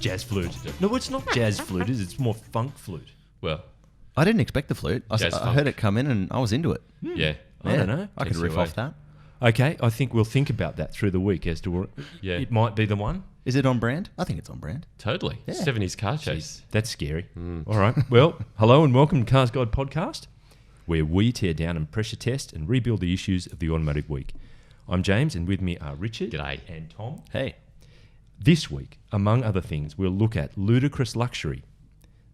Jazz flute. No, it's not jazz flute, is it? It's more funk flute. Well, I didn't expect the flute. I Jazz heard funk. it come in and I was into it. yeah. I don't know. I could Takes you riff away. off that. Okay, I think we'll think about that through the week as to what it might be the one. Is it on brand? I think it's on brand. Totally. Yeah. 70s car chase. That's scary. All right. Well, hello and welcome to Cars Guide Podcast, where we tear down and pressure test and rebuild the issues of the automotive week. I'm James, and with me are Richard G'day. and Tom. Hey. This week, among other things, we'll look at ludicrous luxury,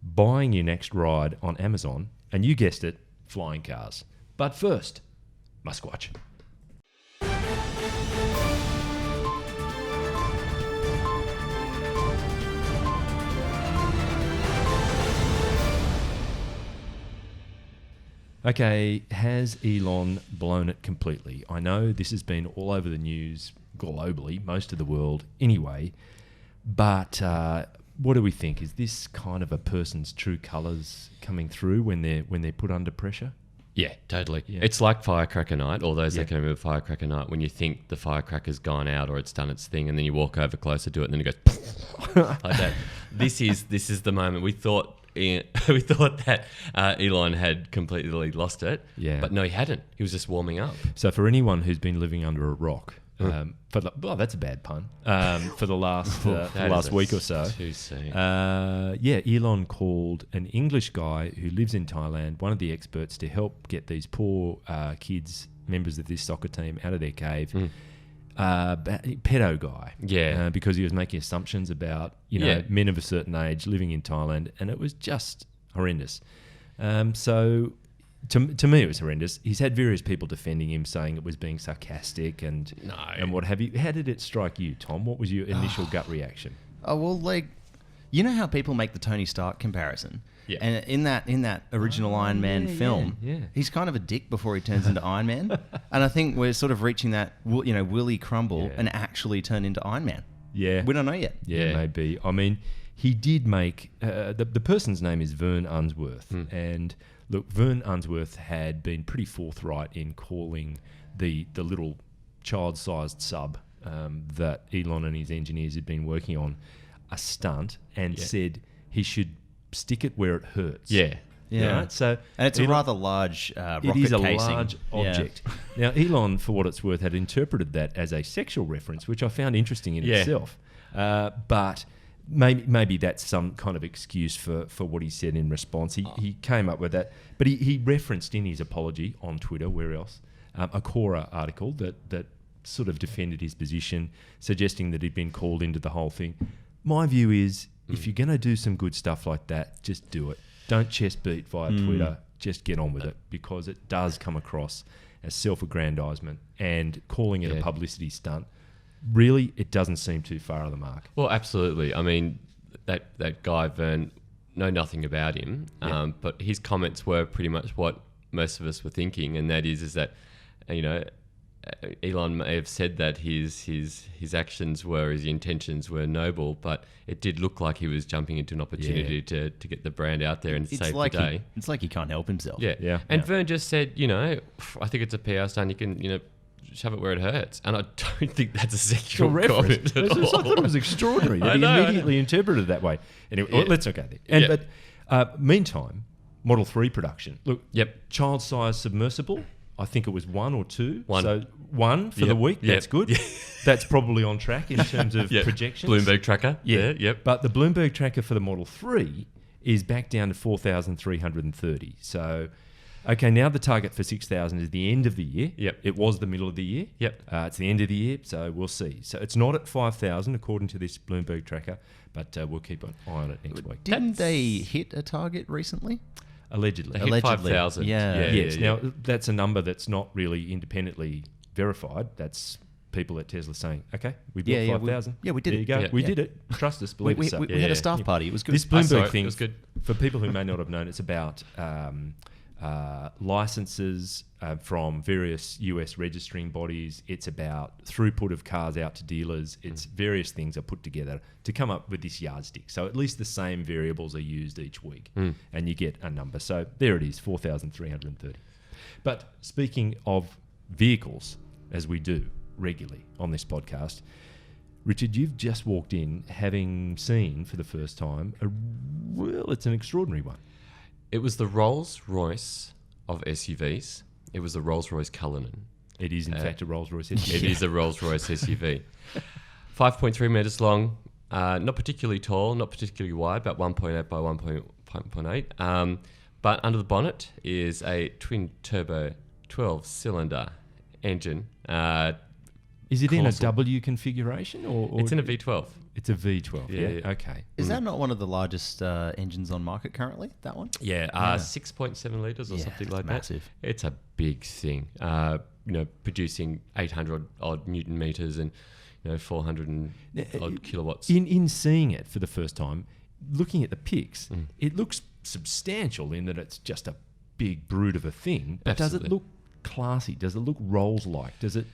buying your next ride on Amazon, and you guessed it, flying cars. But first, Musquatch. Okay, has Elon blown it completely? I know this has been all over the news globally, most of the world anyway, but what do we think? Is this kind of a person's true colours coming through when they're put under pressure? Yeah, totally. Yeah. It's like Firecracker Night, or those Yeah. that can remember Firecracker Night, when you think the firecracker's gone out or it's done its thing, and then you walk over closer to it, and then it goes like that. This is the moment we thought that Elon had completely lost it. Yeah. But no, he hadn't. He was just warming up. So for anyone who's been living under a rock, that's a bad pun, for the last That last is week or so. Too soon. Elon called an English guy who lives in Thailand, one of the experts, to help get these poor kids, members of this soccer team, out of their cave. Pedo guy. Yeah. Because he was making assumptions about, Yeah. men of a certain age living in Thailand, and it was just horrendous. So to me, it was horrendous. He's had various people defending him, saying it was being sarcastic and what have you. How did it strike you, Tom? What was your initial gut reaction? Oh, well, you know how people make the Tony Stark comparison? Yeah. And in that original Iron Man film, yeah. he's kind of a dick before he turns into Iron Man. And I think we're sort of reaching that, will he crumble and actually turn into Iron Man? Yeah. We don't know yet. Yeah, maybe. I mean, he did make... the person's name is Vern Unsworth. And look, Vern Unsworth had been pretty forthright in calling the little child-sized sub that Elon and his engineers had been working on a stunt, and said he should stick it where it hurts. Yeah. Yeah. Right? So And it's a Elon- rather large rocket it is a casing. large Yeah. object. Now, Elon, for what it's worth, had interpreted that as a sexual reference, which I found interesting in Yeah. itself. But maybe that's some kind of excuse for what he said in response. He came up with that. But he referenced in his apology on Twitter, where else, a Quora article that sort of defended his position, suggesting that he'd been called into the whole thing. My view is, if you're going to do some good stuff like that, just do it. Don't chest beat via Twitter. Just get on with it, because it does come across as self-aggrandizement, and calling it a publicity stunt, really, it doesn't seem too far on the mark. Well, absolutely. I mean, that guy, Vern, know nothing about him, but his comments were pretty much what most of us were thinking, and that is that, Elon may have said that his actions were, his intentions were noble, but it did look like he was jumping into an opportunity to get the brand out there and save the day. It's like he can't help himself. Yeah. And Vern just said, I think it's a PR stunt. You can, shove it where it hurts. And I don't think that's a sexual comment at I thought it was extraordinary that I he know. immediately interpreted it that way. Anyway, well, let's not go there. But meantime, Model 3 production. Look, child-sized submersible. I think it was 1 or 2. One. So 1 for the week. That's good. That's probably on track in terms of projections. Bloomberg tracker. Yep. But the Bloomberg tracker for the Model 3 is back down to 4,330. So, okay, now the target for 6,000 is the end of the year. Yep. It was the middle of the year. Yep. It's the end of the year, so we'll see. So it's not at 5,000 according to this Bloomberg tracker, but we'll keep an eye on it next week. Didn't they hit a target recently? Allegedly. They hit 5,000. Yeah. Yes. Now, that's a number that's not really independently verified. That's people at Tesla saying, okay, we built 5,000. we did There it. you go. Yeah. We Yeah. did it. Trust us. Believe us. We had a staff party. It was good. This I saw Bloomberg it. thing It was good. for people who may not have known, it's about licenses from various US registering bodies. It's about throughput of cars out to dealers. It's various things are put together to come up with this yardstick. So at least the same variables are used each week, and you get a number. So there it is, 4,330. But speaking of vehicles, as we do regularly on this podcast, Richard, you've just walked in having seen for the first time it's an extraordinary one. It was the Rolls-Royce of SUVs. It was the Rolls-Royce Cullinan. It is, in fact, a Rolls-Royce SUV. It is a Rolls-Royce SUV. 5.3 metres long, not particularly tall, not particularly wide, about 1.8 by 1.8. But under the bonnet is a twin-turbo 12-cylinder engine. Is it in a colossal. W configuration? Or It's in a V12. It's a V12, yeah? Yeah. Okay. Is that not one of the largest engines on market currently, that one? Yeah, 6.7 litres or Yeah, something it's like massive. that. It's a big thing. Producing 800 odd Newton meters and 400 and odd kilowatts. In seeing it for the first time, looking at the pics, it looks substantial in that it's just a big brute of a thing. But does it Absolutely. look classy? Does it look Rolls-like? Does it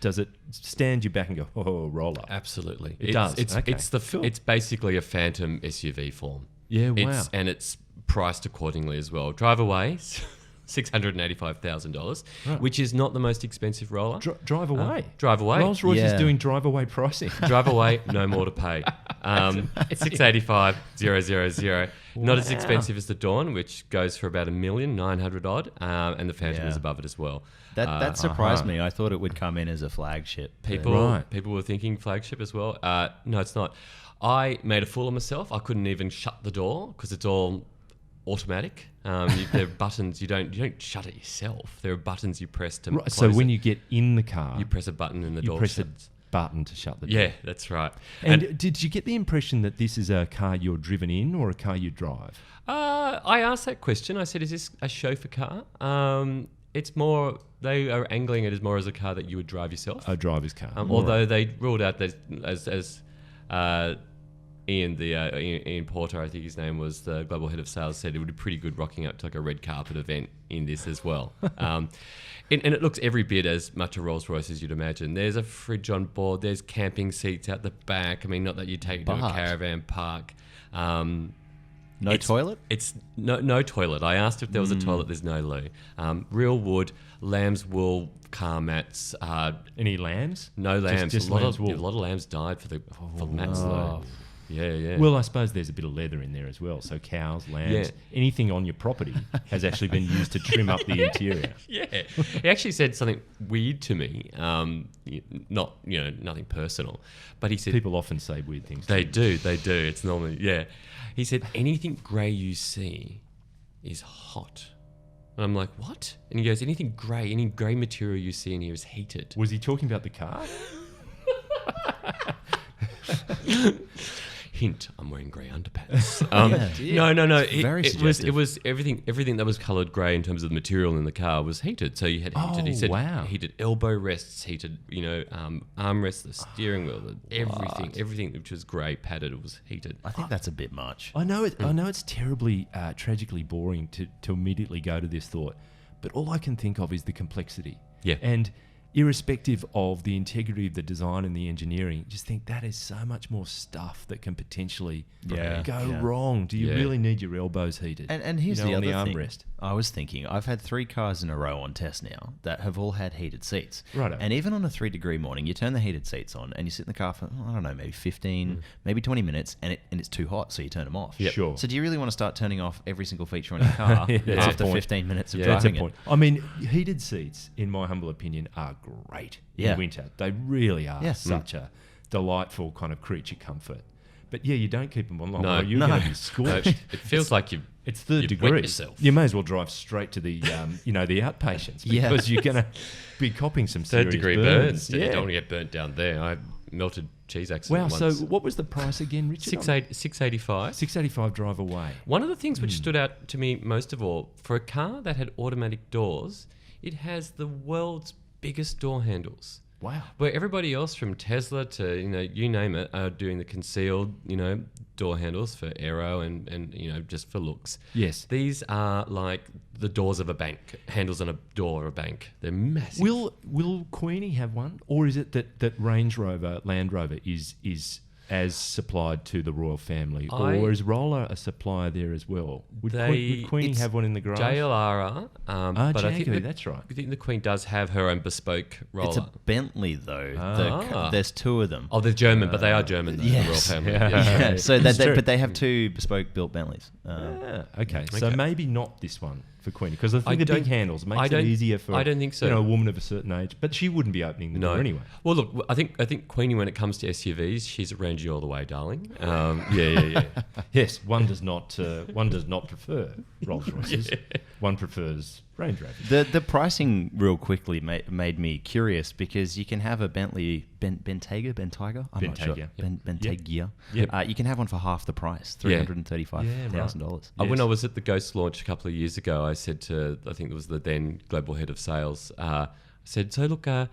stand you back and go, oh, roller? Absolutely, It does. It's Okay. It's it's basically a phantom SUV form. Yeah, wow. And it's priced accordingly as well. Drive away, $685,000, Right. which is not the most expensive roller. Drive away. Drive away. Rolls-Royce is Yeah. doing drive away pricing. Drive away, no more to pay. 685,000. Not as Wow. expensive as the Dawn, which goes for about $1,900,000 odd, and the Phantom Yeah. is above it as well. That surprised me. I thought it would come in as a flagship. People Right. were thinking flagship as well. No, it's not. I made a fool of myself. I couldn't even shut the door because it's all automatic. There are buttons. You don't shut it yourself. There are buttons you press to Right, close so when it. you get in the car, You press a button and the you door press a shuts. button to shut the door. Yeah, that's right. And did you get the impression that this is a car you're driven in or a car you drive? I asked that question. I said, "Is this a chauffeur car?" It's more. They are angling it as more as a car that you would drive yourself. A driver's car. Although they ruled out that as Ian Porter, I think his name was, the global head of sales, said it would be pretty good rocking up to like a red carpet event in this as well. And it looks every bit as much a Rolls Royce as you'd imagine. There's a fridge on board. There's camping seats out the back. I mean, not that you take it to a But- caravan park. No toilet? It's no toilet. I asked if there was a toilet. There's no loo. Real wood, lamb's wool car mats. Any lambs? No lambs. Just a lot lamb's of wool. a lot of lambs died for the mats though. Yeah. Well, I suppose there's a bit of leather in there as well. So cows, lambs, anything on your property has actually been used to trim up the interior. Yeah, he actually said something weird to me. Not nothing personal, but he said People often say weird things. they do. It's normally He said anything grey you see is hot, and I'm like, what? And he goes, any grey material you see in here is heated. Was he talking about the car? Hint: I'm wearing grey underpants. Yeah. No. Very It suggestive. was everything that was coloured grey in terms of the material in the car was heated. So you had heated. He Oh, said wow. heated elbow rests, heated armrests, the steering wheel, everything which was grey padded was heated. I think that's a bit much. I know it's terribly, tragically boring to immediately go to this thought, but all I can think of is the complexity. Yeah. And irrespective of the integrity of the design and the engineering, just think that is so much more stuff that can potentially go wrong. Do you Yeah. really need your elbows heated? And here's the on other the thing. armrest. I was thinking, I've had 3 cars in a row on test now that have all had heated seats. Righto. And even on a 3-degree morning, you turn the heated seats on and you sit in the car for, I don't know, maybe 15, maybe 20 minutes, and it's too hot, so you turn them off. Yep. Sure. So do you really want to start turning off every single feature on your car That's a after point. 15 minutes of Yeah, That's a driving point. it? I mean, heated seats, in my humble opinion, are great Yeah. in winter. They really are Yeah. such a delightful kind of creature comfort. But yeah, you don't keep them on long, No. or you're No. going to be No, scorched. it feels like you. It's third You'd wet degree. yourself. You may as well drive straight to the, the outpatients Yeah. because you're going to be copping some Third serious degree burns. burns. You don't want to get burnt down there. I melted cheese Wow. accident So once. what was the price again, Richard? 685. $685 drive away. One of the things which stood out to me most of all, for a car that had automatic doors, it has the world's biggest door handles. Wow. Where everybody else from Tesla to, you name it, are doing the concealed, door handles for aero and just for looks. Yes. These are like the doors of a bank, handles on a door of a bank. They're massive. Will Queenie have one, or is it that Range Rover, Land Rover, is as supplied to the royal family, or is Roller a supplier there as well? Would Queenie have one in the garage? JLR, but I think that's right. I think the Queen does have her own bespoke roller. It's a Bentley though. There's two of them. Oh, they're German, but they are German, though, the royal family. Yeah. So It's true. but they have two bespoke built Bentleys. Okay, so maybe not this one for Queenie, because I think the big handles makes it don't- easier for I don't think so. a woman of a certain age. But she wouldn't be opening the door anyway. Well, look, I think Queenie, when it comes to SUVs, she's a Rangy all the way, darling. Yeah. Yes, one does not prefer Rolls Royces. One prefers Range Rovers. The pricing real quickly made me curious, because you can have a Bentley Bentayga. I'm not sure. Bentayga. Bentayga. Yep. You can have one for half the price, $335,000. When I was at the Ghost launch a couple of years ago, I said to, I think it was the then global head of sales, I said, so look, are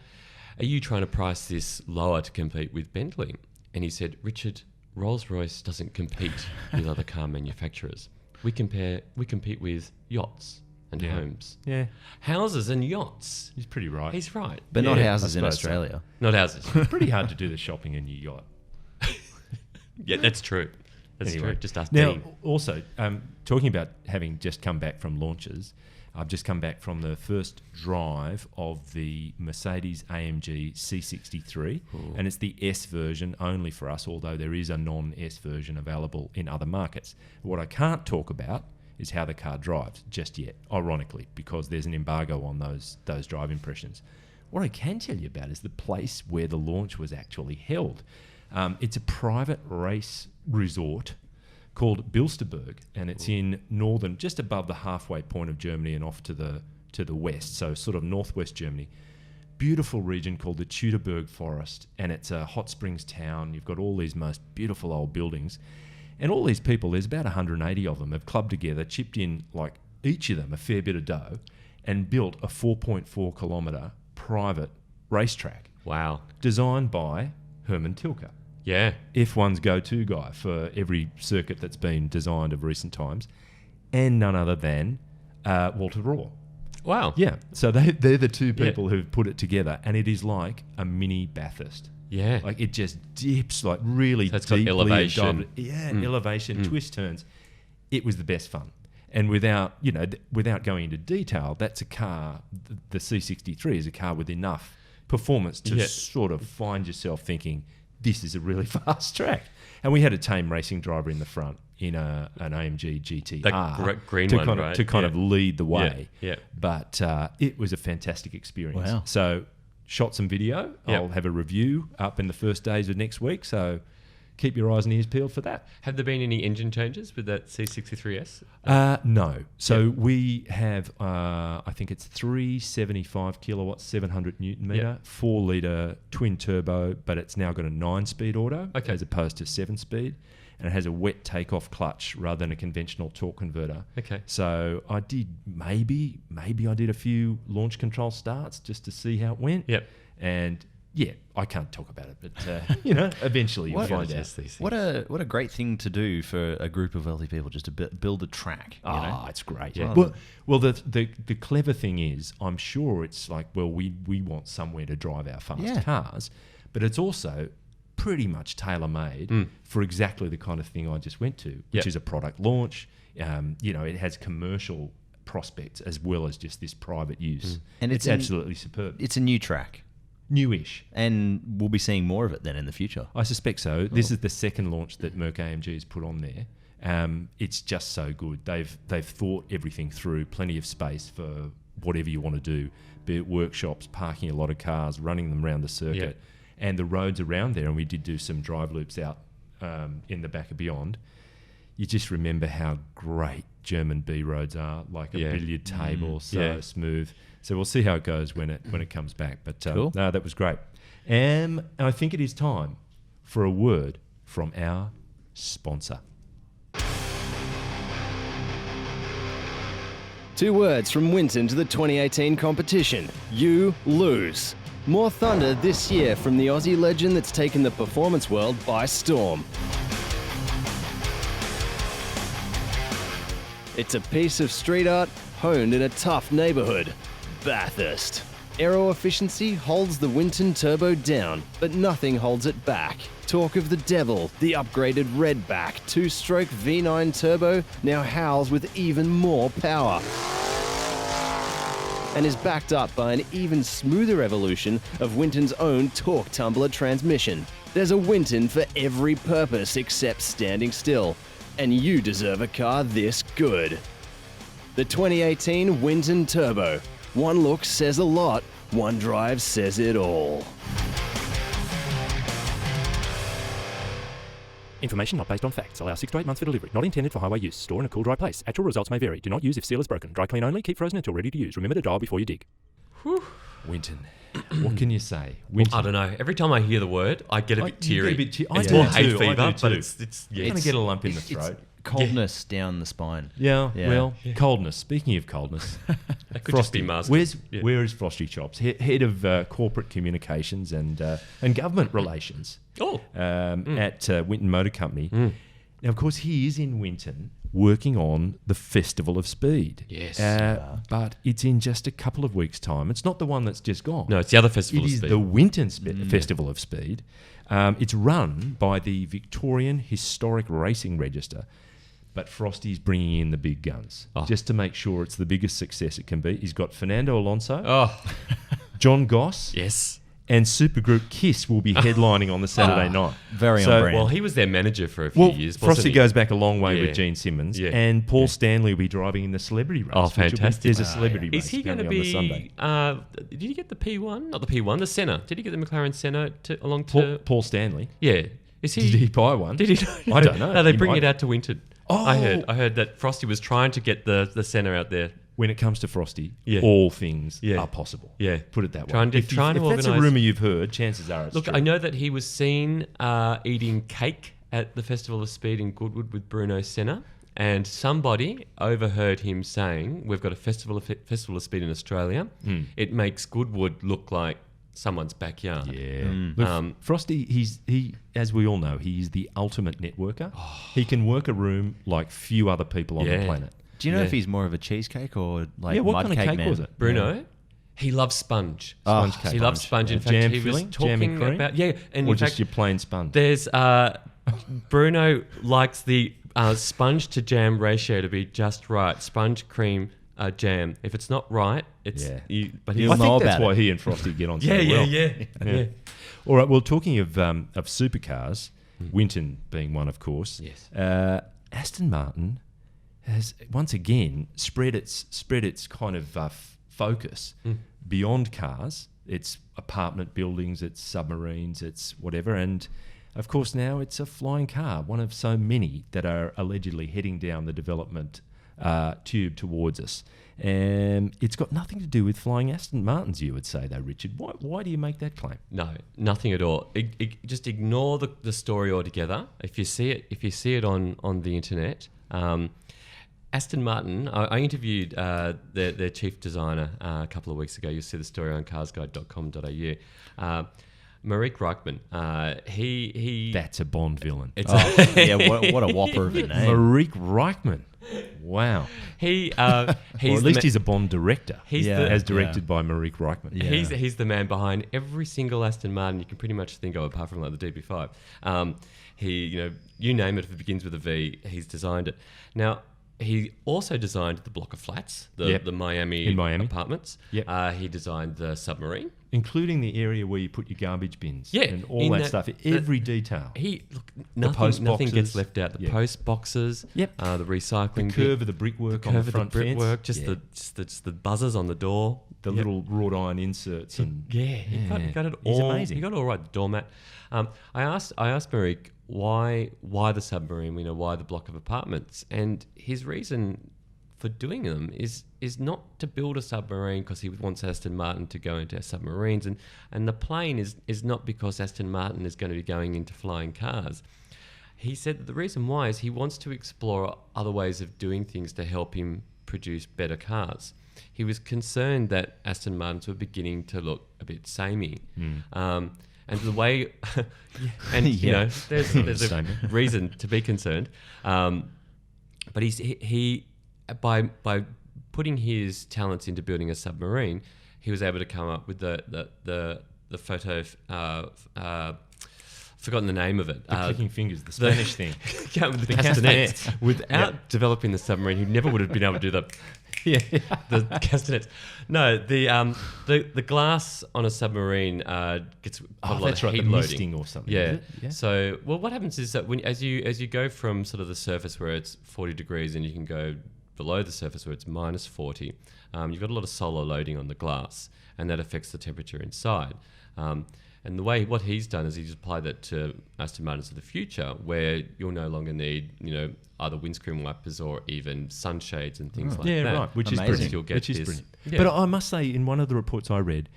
you trying to price this lower to compete with Bentley? And he said, Richard, Rolls-Royce doesn't compete with other car manufacturers. We compete with yachts and homes. Yeah, Houses and yachts. he's pretty right. He's right. But not Yeah, houses I in suppose so. Australia. Not houses. pretty hard to do the shopping in your yacht. Yeah, that's true. That's Anyway. true. Just ask Now, Dean. also, talking about having just come back from launches, I've just come back from the first drive of the Mercedes-AMG C63, and it's the S version only for us, although there is a non-S version available in other markets. What I can't talk about is how the car drives just yet, ironically, because there's an embargo on those drive impressions. What I can tell you about is the place where the launch was actually held. It's a private race resort called Bilsterberg, and it's in northern, just above the halfway point of Germany and off to the west, so sort of northwest Germany. Beautiful region called the Teutoburg Forest, and it's a hot springs town. You've got all these most beautiful old buildings, and all these people, there's about 180 of them, have clubbed together, chipped in, like, each of them a fair bit of dough, and built a 4.4 kilometre private racetrack. Wow. Designed by Hermann Tilke, Yeah. F1's go-to guy for every circuit that's been designed of recent times, and none other than Walter Rohr. Wow. Yeah, so they're the two people who've put it together, and it is like a mini Bathurst. Yeah. Like, it just dips like really So it's got deeply. elevation. Elevation, twists, turns. It was the best fun. And without going into detail, that's a car, the C63 is a car with enough performance to sort of find yourself thinking, this is a really fast track. And we had a tame racing driver in the front in an AMG GTR That green to one, kind of, right? to kind of lead the way. Yeah. But it was a fantastic experience. Wow. So shot some video. Yep. I'll have a review up in the first days of next week. So keep your eyes and ears peeled for that. Have there been any engine changes with that C63S? No. So we have, I think it's 375 kilowatts, 700 newton meter, 4 litre twin turbo, but it's now got a 9-speed auto as opposed to 7-speed. And it has a wet takeoff clutch rather than a conventional torque converter. Okay. So I did maybe I did a few launch control starts just to see how it went. Yep. And yeah, I can't talk about it, but eventually you'll find out. What a great thing to do for a group of wealthy people, just to build a track. You know? It's great. Yeah. Well, the clever thing is, I'm sure it's like, well, we want somewhere to drive our fast cars, but it's also pretty much tailor-made for exactly the kind of thing I just went to, which is a product launch. It has commercial prospects as well as just this private use. And it's absolutely superb. It's a new track. Newish. And we'll be seeing more of it then in the future. I suspect so. This is the second launch that Merc AMG has put on there. It's just so good. They've thought everything through. Plenty of space for whatever you want to do, be it workshops, parking a lot of cars, running them around the circuit, and the roads around there. And we did do some drive loops out in the back of Beyond. You just remember how great German B roads are, like a billiard table, smooth. So we'll see how it goes when it comes back. But Cool. no, that was great. And I think it is time for a word from our sponsor. 2 words from Winton to the 2018 competition. You lose. More thunder this year from the Aussie legend that's taken the performance world by storm. It's a piece of street art honed in a tough neighbourhood, Bathurst. Aero efficiency holds the Winton Turbo down, but nothing holds it back. Talk of the devil, the upgraded Redback 2-stroke V9 Turbo now howls with even more power and is backed up by an even smoother evolution of Winton's own torque tumbler transmission. There's a Winton for every purpose except standing still, and you deserve a car this good. The 2018 Winton Turbo. One look says a lot, one drive says it all. Information not based on facts. Allow 6 to 8 months for delivery. Not intended for highway use. Store in a cool, dry place. Actual results may vary. Do not use if seal is broken. Dry clean only. Keep frozen until ready to use. Remember to dial before you dig. Winton. What can you say? Winton. I don't know. Every time I hear the word, I get a bit teary. I It's do more too, hay I do fever, too. but it's You're going to get a lump in the throat. Coldness down the spine. Yeah, Yeah. well, coldness. Speaking of coldness, That could just be masked. where is Frosty Chops? Head of corporate communications and government relations at Winton Motor Company. Now, of course, he is in Winton working on the Festival of Speed. Yes. But it's in just a couple of weeks' time. It's not the one that's just gone. No, it's the other Festival It of is Speed. the Winton Festival of Speed. It's run by the Victorian Historic Racing Register. But Frosty's bringing in the big guns just to make sure it's the biggest success it can be. He's got Fernando Alonso, Oh, John Goss, yes. and supergroup Kiss will be headlining on the Saturday night. Very on brand. Well, he was their manager for a few Well, years, Frosty wasn't he? goes back a long way Yeah. with Gene Simmons, Yeah. and Paul Stanley will be driving in the celebrity race. Oh, which will be- fantastic. There's a celebrity race Is he going to apparently on the Sunday. be... did he get the P1? Not the P1, the Senna. Did he get the McLaren Senna along Paul, to... Paul Stanley. Yeah. Is he... Did he buy one? Did he? I don't know. No, they He bring might it out to Winton. Oh. I heard that Frosty was trying to get the Senna out there. When it comes to Frosty, Yeah. all things Yeah. are possible. Yeah. Put it that way. Trying to if that's a organise- rumour you've heard, chances are it's Look, true. I know that he was seen eating cake at the Festival of Speed in Goodwood with Bruno Senna, and somebody overheard him saying, "We've got a Festival of Speed in Australia. It makes Goodwood look like someone's backyard." Yeah. Look, Frosty, he as we all know, he is the ultimate networker. He can work a room like few other people on the Yeah. planet. Do you know Yeah. if he's more of a cheesecake or like Yeah, what mud kind of cake cake man? was it? Bruno, he loves sponge. Sponge cake. He loves sponge. In fact, Jam he filling? was Jam and talking cream? about and Or in just fact, your plain sponge? there's Bruno likes the sponge to jam ratio to be just right. Sponge, cream, jam. If it's not right, it's Yeah. but He'll I he's know think that's about why it. he and Frosty get on so yeah. well. All right. Well, talking of supercars, Winton being one, of course. Yes. Aston Martin has once again spread its kind of focus beyond cars. It's apartment buildings, it's submarines, it's whatever, and of course now it's a flying car, one of so many that are allegedly heading down the development tube towards us. And it's got nothing to do with flying Aston Martins, you would say, though, Richard. Why do you make that claim? No, nothing at all. Just ignore the story altogether. If you see it on the internet, Aston Martin. I interviewed their chief designer a couple of weeks ago. You'll see the story on carsguide.com.au. Marique Reichman. He. That's a Bond villain. It's Yeah, what a whopper of a name. Marique Reichman. Wow. he. Or at least he's a Bond director. He's Yeah. the, as directed by Marique Reichman. Yeah. He's the man behind every single Aston Martin you can pretty much think of, apart from like the DB5. You name it, if it begins with a V, he's designed it. Now, he also designed the block of flats, the Miami, In Miami. apartments. Yep. He designed the submarine. Including the area where you put your garbage bins. Yeah, And all in that that- stuff. Every detail. Nothing boxes. gets left out. The Yeah. post boxes. Yep. The recycling. The curve of the brickwork on the curve of front the fence. brickwork. Just Yeah. the buzzers on the door. The Yep. little wrought iron inserts and He got it He's all. amazing. He got it all right. The doormat. I asked Marique why the submarine. Why the block of apartments, and his reason for doing them is not to build a submarine because he wants Aston Martin to go into submarines, and the plane is not because Aston Martin is going to be going into flying cars. He said that the reason why is he wants to explore other ways of doing things to help him produce better cars. He was concerned that Aston Martins were beginning to look a bit samey. And the way, there's a Samey. reason to be concerned. But he by putting his talents into building a submarine, he was able to come up with the photo. Forgotten the name of it. The clicking fingers, the Spanish thing. The castanets. Without developing the submarine, he never would have been able to do the castanets. No, the glass on a submarine gets quite a lot that's of right, heat the loading. misting or something. Yeah. Is it? Yeah. So, well, what happens is that as you go from sort of the surface where it's 40 degrees and you can go below the surface where it's minus 40, you've got a lot of solar loading on the glass, and that affects the temperature inside. And what he's done is he's applied that to Aston Martins of the future, where you'll no longer need, either windscreen wipers or even sunshades and things like that. Yeah, right. Which is Amazing. brilliant. You'll get Which is this- brilliant. Yeah. But I must say, in one of the reports I read,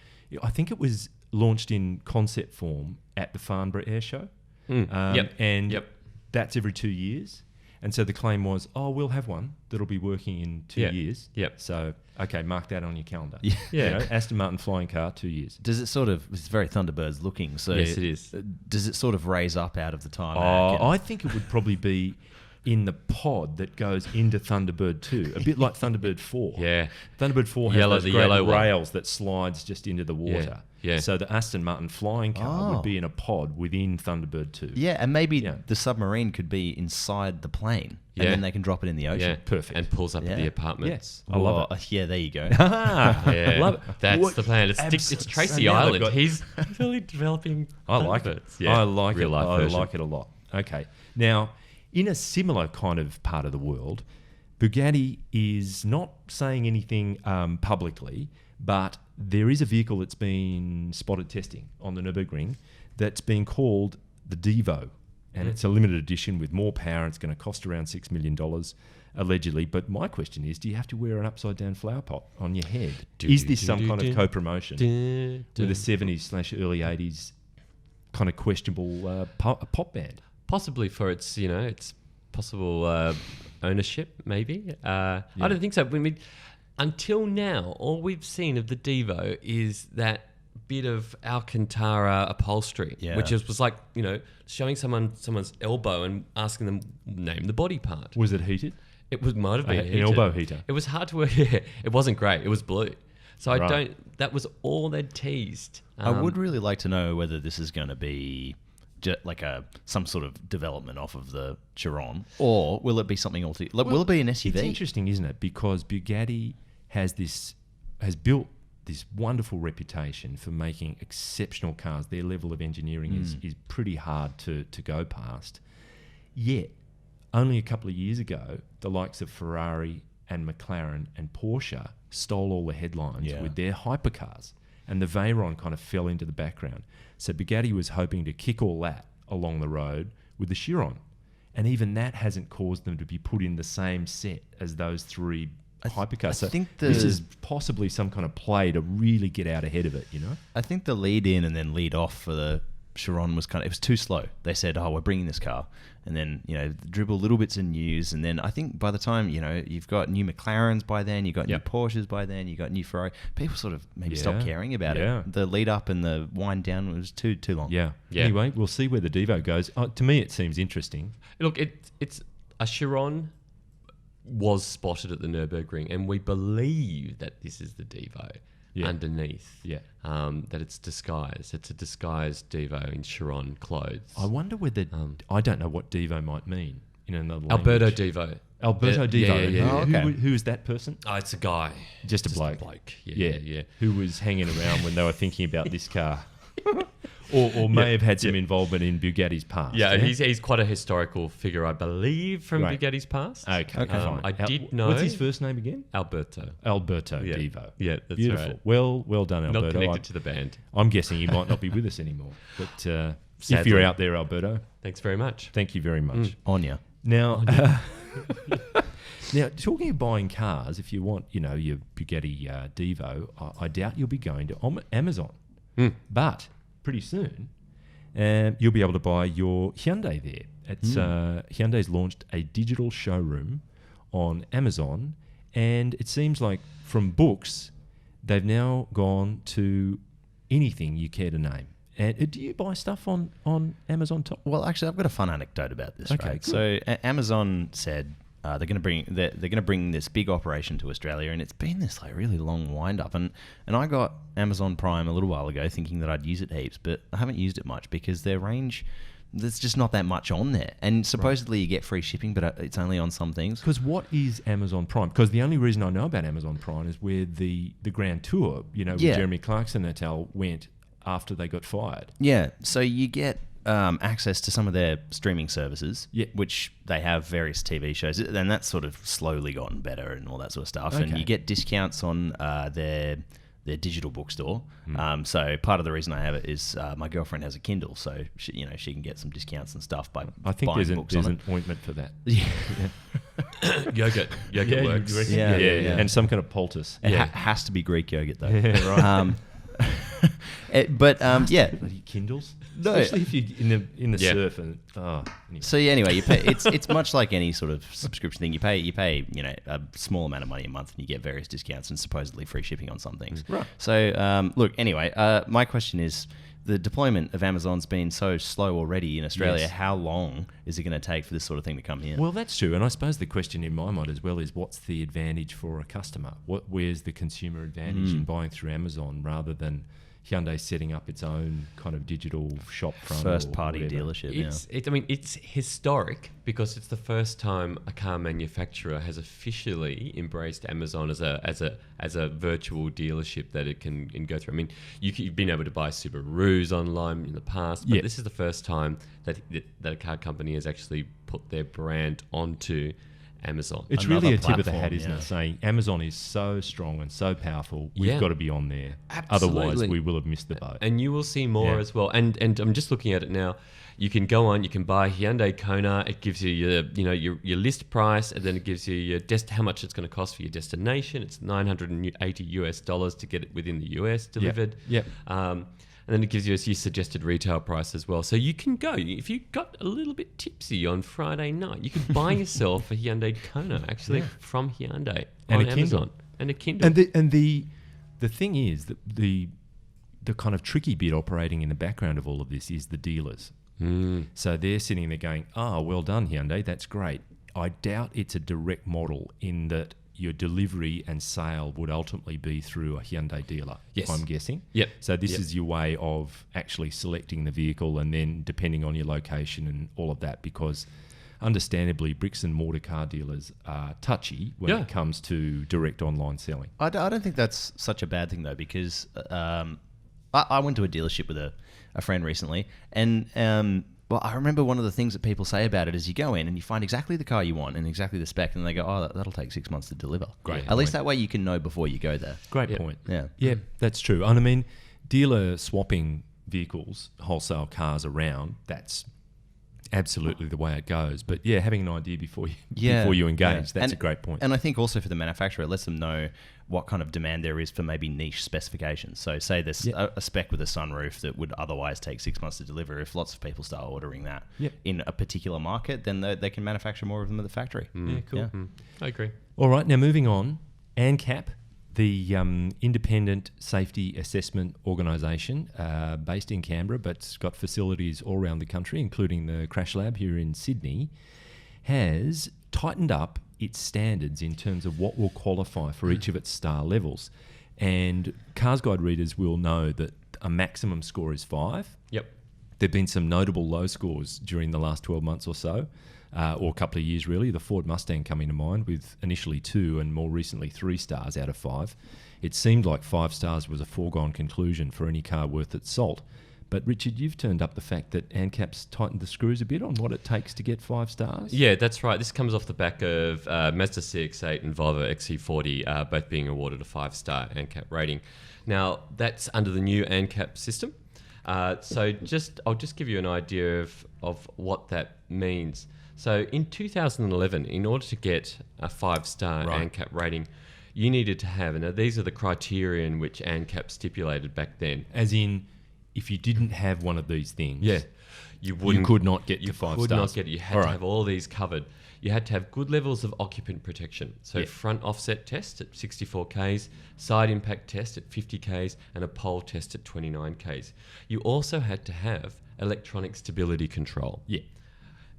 I think it was launched in concept form at the Farnborough Air Show. Yep. And Yep. that's every 2 years. And so the claim was, we'll have one that'll be working in 2 years. Yep. So, okay, mark that on your calendar. Yeah. Yeah. Aston Martin flying car, 2 years. Does it it's very Thunderbirds looking, so Yes, it is. Does it sort of raise up out of the tarmac? I think it would probably be in the pod that goes into Thunderbird 2, a bit like Thunderbird 4. Yeah. Thunderbird 4 has those the great yellow one. rails that slides just into the water. Yeah. So the Aston Martin flying car Oh. would be in a pod within Thunderbird 2. Yeah, and maybe Yeah. the submarine could be inside the plane, Yeah. and then they can drop it in the ocean. Yeah, Perfect. And pulls up Yeah. at the apartments. I love Whoa, yeah, there you go. Yeah, love it. That's What- the plan. It's abs- Tracy so now they've Island. got- He's really developing. I like it. Thunderbirds. Yeah, I like real it. life I version. like it a lot. Okay. Now, in a similar kind of part of the world, Bugatti is not saying anything publicly, but there is a vehicle that's been spotted testing on the Nürburgring that's been called the Devo. And it's a limited edition with more power. It's going to cost around $6 million, allegedly. But my question is, do you have to wear an upside-down flower pot on your head? Is this some kind of co-promotion with a 70s/early 80s kind of questionable pop band? Possibly for its possible ownership, maybe. I don't think so. Until now, all we've seen of the Devo is that bit of Alcantara upholstery, Yeah. which was like, showing someone's elbow and asking them name the body part. Was it heated? Might have been An heated. elbow heater. It was hard to wear. Yeah, it wasn't great. It was blue. So Right. that was all they'd teased. I would really like to know whether this is going to be like some sort of development off of the Chiron, or will it be something else? Will it be an SUV? It's interesting, isn't it? Because Bugatti has built this wonderful reputation for making exceptional cars. Their level of engineering is pretty hard to go past. Yet, only a couple of years ago, the likes of Ferrari and McLaren and Porsche stole all the headlines Yeah. with their hypercars. And the Veyron kind of fell into the background. So Bugatti was hoping to kick all that along the road with the Chiron. And even that hasn't caused them to be put in the same set as those three hypercars. So think this is possibly some kind of play to really get out ahead of it, I think the lead in and then lead off for the Chiron was it was too slow. They said, we're bringing this car. And then, dribble little bits of news. And then I think by the time, you've got new McLarens by then, you've got new Porsches by then, you've got new Ferrari. People sort of maybe stopped caring about it. The lead up and the wind down was too long. Yeah. Yeah. Anyway, we'll see where the Devo goes. To me, it seems interesting. Look, it's a Chiron was spotted at the Nürburgring, and we believe that this is the Devo underneath. Yeah. That it's disguised. It's a disguised Devo in Chiron clothes. I wonder whether... I don't know what Devo might mean in another Alberto language. Devo. Alberto Devo. Yeah. Oh, okay. Who is that person? Oh, it's a guy. Just a bloke. Yeah. Who was hanging around when they were thinking about this car. or may have had some involvement in Bugatti's past. Yeah, he's quite a historical figure, I believe, from Right. Bugatti's past. Okay, fine. I did know... What's his first name again? Alberto. Alberto Yeah. Devo. Yeah, that's Beautiful. right. Well done, Alberto. Not connected to the band. I'm guessing he might not be with us anymore. But if Sadly. you're out there, Alberto, Thanks very much. thank you very much. Anya. Now, now, talking of buying cars, if you want, your Bugatti Devo, I doubt you'll be going to Amazon. But pretty soon, you'll be able to buy your Hyundai there. It's Hyundai's launched a digital showroom on Amazon, and it seems like from books, they've now gone to anything you care to name. And do you buy stuff on Amazon Top? Well, actually, I've got a fun anecdote about this. Okay, right? good. So Amazon said they're going to bring this big operation to Australia, and it's been this like really long wind up. And I got Amazon Prime a little while ago, thinking that I'd use it heaps, but I haven't used it much because their range, there's just not that much on there. And supposedly you get free shipping, but it's only on some things. Because what is Amazon Prime? Because the only reason I know about Amazon Prime is where the Grand Tour, with Jeremy Clarkson et al. Went after they got fired. Yeah, so you get access to some of their streaming services, which they have various TV shows, and that's sort of slowly gotten better and all that sort of stuff. Okay. And you get discounts on their digital bookstore. So part of the reason I have it is my girlfriend has a Kindle, so she can get some discounts and stuff by I think buying there's books an on it. ointment for that. Yogurt works. Yeah. And some kind of poultice. It has to be Greek yogurt though. Yeah, right. Bloody Kindles? No. Especially if you're in the surf and anyway. So anyway, you pay. It's much like any sort of subscription thing. You pay a small amount of money a month, and you get various discounts and supposedly free shipping on some things. Right. So look, anyway, my question is, the deployment of Amazon's been so slow already in Australia. Yes. How long is it going to take for this sort of thing to come here? Well, that's true, and I suppose the question in my mind as well is, what's the advantage for a customer? Where's the consumer advantage in buying through Amazon rather than Hyundai setting up its own kind of digital shop front First-party or whatever? dealership. It's historic because it's the first time a car manufacturer has officially embraced Amazon as a virtual dealership that it can go through. I mean, you've been able to buy Subarus online in the past, but this is the first time that a car company has actually put their brand onto Amazon. It's Another really a tip of the platform, hat, isn't yeah. it? Saying Amazon is so strong and so powerful, we've Yeah. got to be on there. Absolutely. Otherwise, we will have missed the boat. And you will see more Yeah. as well. And I'm just looking at it now. You can go on. You can buy Hyundai Kona. It gives you your list price, and then it gives you how much it's going to cost for your destination. It's $980 to get it within the US delivered. Yep. And then it gives you your suggested retail price as well. So you can go, if you got a little bit tipsy on Friday night, you could buy yourself a Hyundai Kona actually from Hyundai And on a Kindle. Amazon. And a Kindle. And the thing is that the kind of tricky bit operating in the background of all of this is the dealers. So they're sitting there going, well done, Hyundai, that's great. I doubt it's a direct model in that your delivery and sale would ultimately be through a Hyundai dealer, Yes. I'm guessing. Yep. So this Yep. is your way of actually selecting the vehicle, and then depending on your location and all of that, because understandably bricks and mortar car dealers are touchy when Yeah. it comes to direct online selling. I don't think that's such a bad thing though, because I went to a dealership with a friend recently, and I remember one of the things that people say about it is you go in and you find exactly the car you want and exactly the spec, and they go, that'll take 6 months to deliver. Great At least point. that way you can know before you go there. Great Yep. point. Yeah. Yeah, that's true. And I mean, dealer swapping vehicles, wholesale cars around, that's absolutely the way it goes. But yeah, having an idea before you engage, that's a great point. And I think also for the manufacturer, it lets them know what kind of demand there is for maybe niche specifications. So say there's a spec with a sunroof that would otherwise take 6 months to deliver. If lots of people start ordering that in a particular market, then they can manufacture more of them at the factory. Yeah, cool. Yeah. I agree. All right, now moving on, ANCAP, the independent safety assessment organisation based in Canberra, but it's got facilities all around the country, including the Crash Lab here in Sydney, has tightened up its standards in terms of what will qualify for each of its star levels. And Cars Guide readers will know that a maximum score is 5. Yep. There have been some notable low scores during the last 12 months or so, or a couple of years really. The Ford Mustang coming to mind with initially 2 and more recently 3 stars out of 5. It seemed like 5 stars was a foregone conclusion for any car worth its salt. But Richard, you've turned up the fact that ANCAP's tightened the screws a bit on what it takes to get 5 stars. Yeah, that's right. This comes off the back of Mazda CX-8 and Volvo XC40 both being awarded a 5-star ANCAP rating. Now, that's under the new ANCAP system. So I'll just give you an idea of what that means. So in 2011, in order to get a 5-star ANCAP rating, you needed to have, and these are the criteria in which ANCAP stipulated back then. As in, if you didn't have one of these things, you could not get to 5 could stars. not get it. You had to have all these covered. You had to have good levels of occupant protection. So front offset test at 64 Ks, side impact test at 50 Ks, and a pole test at 29 Ks. You also had to have electronic stability control. Yeah.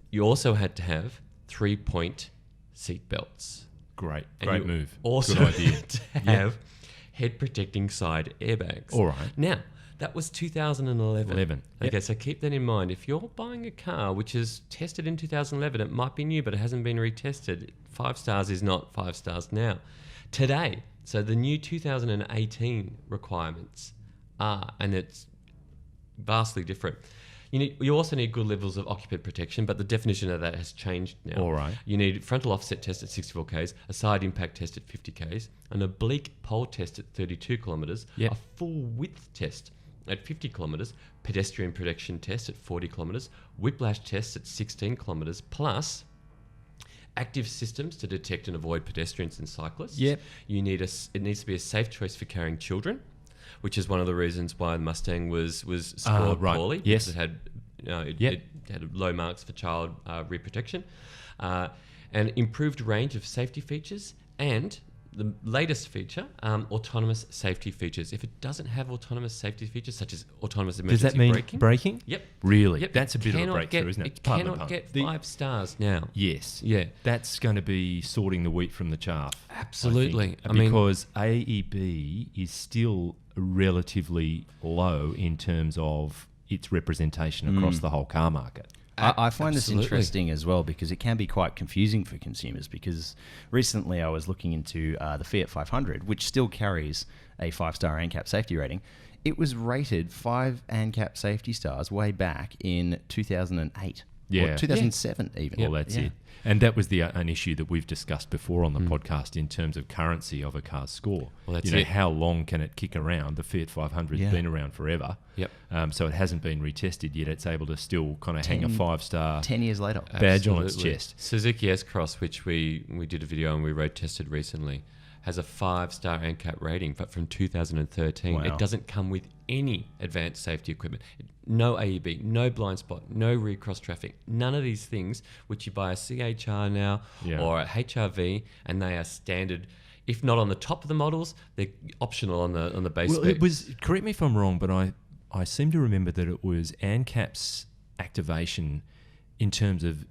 You also had to have 3-point seat belts. Great And you move. Also Good idea. to have head protecting side airbags. All right. Now, that was 2011. 11. Okay, Yep. so keep that in mind. If you're buying a car which is tested in 2011, it might be new, but it hasn't been retested. 5 stars is not 5 stars now. Today, so the new 2018 requirements are, and it's vastly different. You also need good levels of occupant protection, but the definition of that has changed now. All right. You need frontal offset test at 64 k's, a side impact test at 50 k's, an oblique pole test at 32 kilometres, Yep. a full width test at 50 kilometres, pedestrian protection test at 40 kilometres, whiplash test at 16 kilometres, plus active systems to detect and avoid pedestrians and cyclists. Yep. It needs to be a safe choice for carrying children, which is one of the reasons why the Mustang was scored right. poorly. Yes. Because it Yep. it had low marks for child rear protection, and improved range of safety features, and the latest feature, autonomous safety features. If it doesn't have autonomous safety features, such as autonomous Does emergency that mean braking, braking? Yep. Really? Yep. That's a bit of a Cannot breakthrough, get- isn't it? It Pardon the cannot pun. get The- 5 stars now. Yes. Yeah. That's going to be sorting the wheat from the chaff. Absolutely. I mean, because AEB is still relatively low in terms of its representation across the whole car market. I find this Absolutely. interesting as well because it can be quite confusing for consumers, because recently I was looking into the Fiat 500, which still carries a 5-star ANCAP safety rating. It was rated 5 ANCAP safety stars way back in 2008. Yeah. Or 2007 even. Well, that's Yeah. it. And that was an issue that we've discussed before on the podcast in terms of currency of a car's score. Well, that's you know, it. how long can it kick around? The Fiat 500's Yeah. been around forever. Yep. So it hasn't been retested yet. It's able to still kind of hang a 5-star 10 years later. badge on its Absolutely. chest. Suzuki S-Cross, which we did a video and we road tested recently, has a 5-star ANCAP rating, but from 2013. Wow. It doesn't come with any advanced safety equipment. No AEB, no blind spot, no rear cross traffic, none of these things, which you buy a CHR now Yeah. or a HRV, and they are standard. If not on the top of the models, they're optional on the base Well, spec. it was, correct me if I'm wrong, but I seem to remember that it was ANCAP's activation in terms of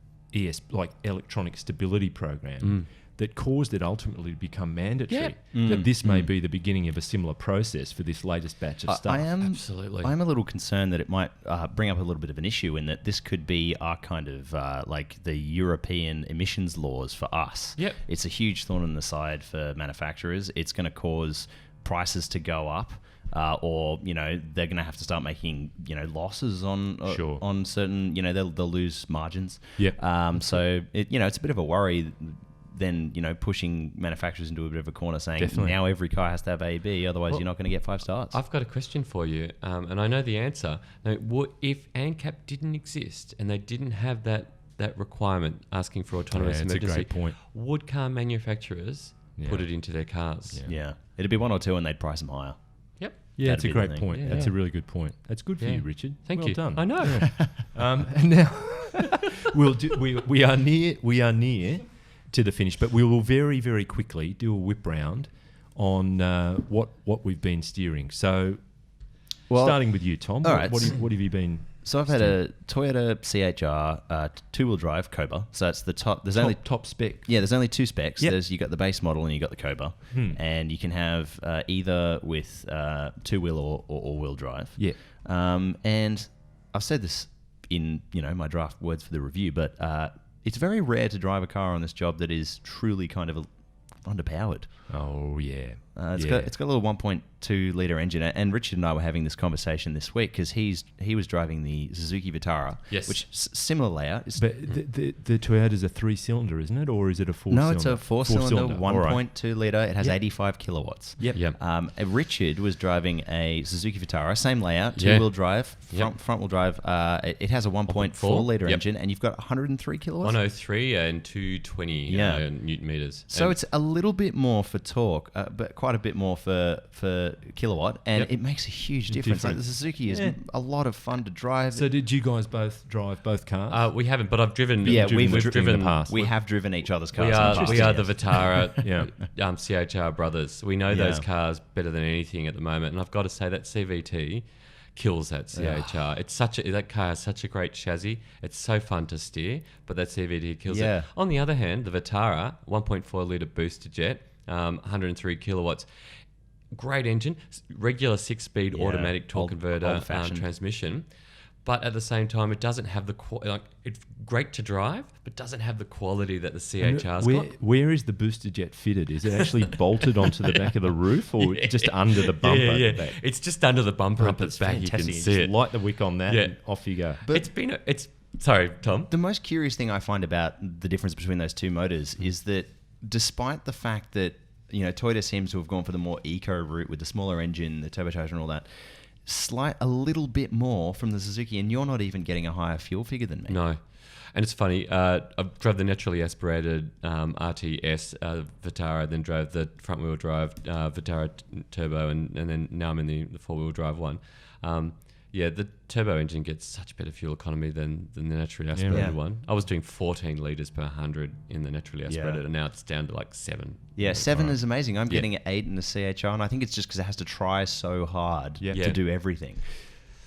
like electronic stability program that caused it ultimately to become mandatory. That this may be the beginning of a similar process for this latest batch of stuff. Absolutely. I'm a little concerned that it might bring up a little bit of an issue in that this could be our kind of like the European emissions laws for us. Yep. It's a huge thorn in the side for manufacturers. It's going to cause prices to go up. Or they're going to have to start making losses on Sure. on certain they'll lose margins. Yep. So it's a bit of a worry. Then pushing manufacturers into a bit of a corner, saying Definitely. now every car has to have AEB, otherwise you're not going to get 5 stars. I've got a question for you, and I know the answer. Now, if ANCAP didn't exist and they didn't have that requirement asking for autonomous Yeah, it's a emergency, great point. would car manufacturers put Yeah. it into their cars? Yeah, it'd be 1 or 2, and they'd price them higher. Yep. Yeah, That'd that's a be the great thing. point. Yeah. That's Yeah. a really good point. That's good for Yeah. you, Richard. Thank well you. done. I know. And now we are near to the finish, but we will very, very quickly do a whip round on what we've been steering. So, Well, starting with you, Tom. all What, right. what have you been? So I've had a Toyota CHR 2-wheel drive Cobra. So that's the top. There's only Top spec. there's only 2 specs. Yep. You got the base model and you got the Cobra, and you can have either with 2-wheel or all-wheel drive. Yeah. And I've said this in my draft words for the review, but it's very rare to drive a car on this job that is truly kind of underpowered. Oh yeah. It's got a little 1.2 litre engine, and Richard and I were having this conversation this week because he was driving the Suzuki Vitara, Yes. which similar layout. But the Toyota's a 3-cylinder, isn't it, or is it a 4-cylinder? No, it's a 4-cylinder, All right. 1.2 litre. It has Yep. 85 kilowatts. Yep. Yep. Richard was driving a Suzuki Vitara, same layout, Yeah. 2-wheel drive, Yep. front-wheel drive. It has a 1.4 litre Yep. engine, and you've got 103 kilowatts. 103 and 220 Yeah. newton meters. So And it's a little bit more for torque, but quite a bit more for kilowatt, and Yep. it makes a huge difference. Like the Difference. Suzuki is Yeah. a lot of fun to drive. So did you guys both drive both cars? we haven't, but I've driven. Yeah, we've we've driven in the past. we have driven each other's cars. We in are the past, we are yes. the Vitara Yeah. CHR brothers. We know those Yeah. cars better than anything at the moment, and I've got to say that CVT kills that CHR. It's that car has such a great chassis. It's so fun to steer, but that CVT kills it. On the other hand, the Vitara 1.4 litre booster jet, 103 kilowatts. Great engine, regular 6-speed automatic torque converter transmission, but at the same time, it doesn't have the it's great to drive, but doesn't have the quality that the CHR's got. Where is the booster jet fitted? Is it actually bolted onto the back of the roof, or just under the bumper? At the back? It's just under the bumper at the back. You can see it. Light the wick on that, and off you go. But sorry, Tom. The most curious thing I find about the difference between those two motors is that, despite the fact that Toyota seems to have gone for the more eco route with the smaller engine, the turbocharger, and all that, a little bit more from the Suzuki, and you're not even getting a higher fuel figure than me. No. And it's funny, I drove the naturally aspirated RTS Vitara, then drove the front-wheel drive Vitara Turbo, and then now I'm in the four-wheel drive one. The turbo engine gets such better fuel economy than the naturally aspirated one. I was doing 14 litres per 100 in the naturally aspirated, and now it's down to like 7. Yeah, 7 is amazing. I'm getting 8 in the CHR, and I think it's just because it has to try so hard to do everything.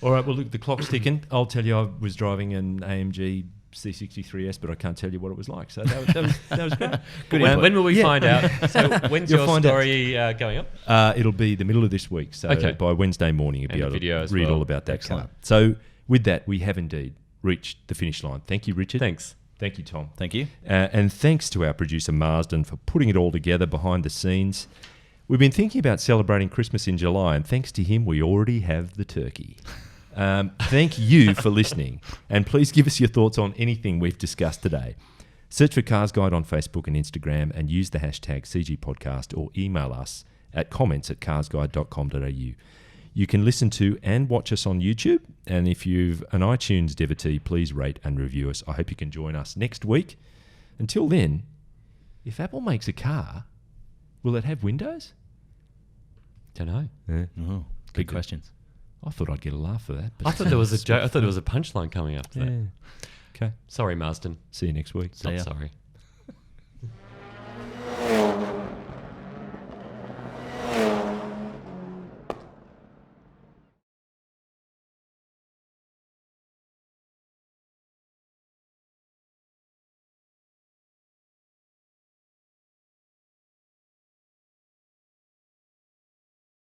All right, well, look, the clock's ticking. I'll tell you, I was driving an AMG C63S, but I can't tell you what it was like. So that was great. Good. When will we find out? So when's your story going up? It'll be the middle of this week. So by Wednesday morning, you'll be able to read all about that car. So with that, we have indeed reached the finish line. Thank you, Richard. Thanks. Thank you, Tom. Thank you. And thanks to our producer, Marsden, for putting it all together behind the scenes. We've been thinking about celebrating Christmas in July, and thanks to him, we already have the turkey. Thank you for listening, and please give us your thoughts on anything we've discussed today. Search for Cars Guide on Facebook and Instagram, and use the hashtag CGPodcast, or email us at comments@carsguide.com.au. You can listen to and watch us on YouTube, and if you've an iTunes devotee, please rate and review us. I hope you can join us next week. Until then, if Apple makes a car, will it have windows? Don't know. Yeah. Oh, good questions. I thought I'd get a laugh for that. But I thought there was a joke. I thought there was a punchline coming up. Yeah. Okay. Sorry, Marsden. See you next week. Not sorry.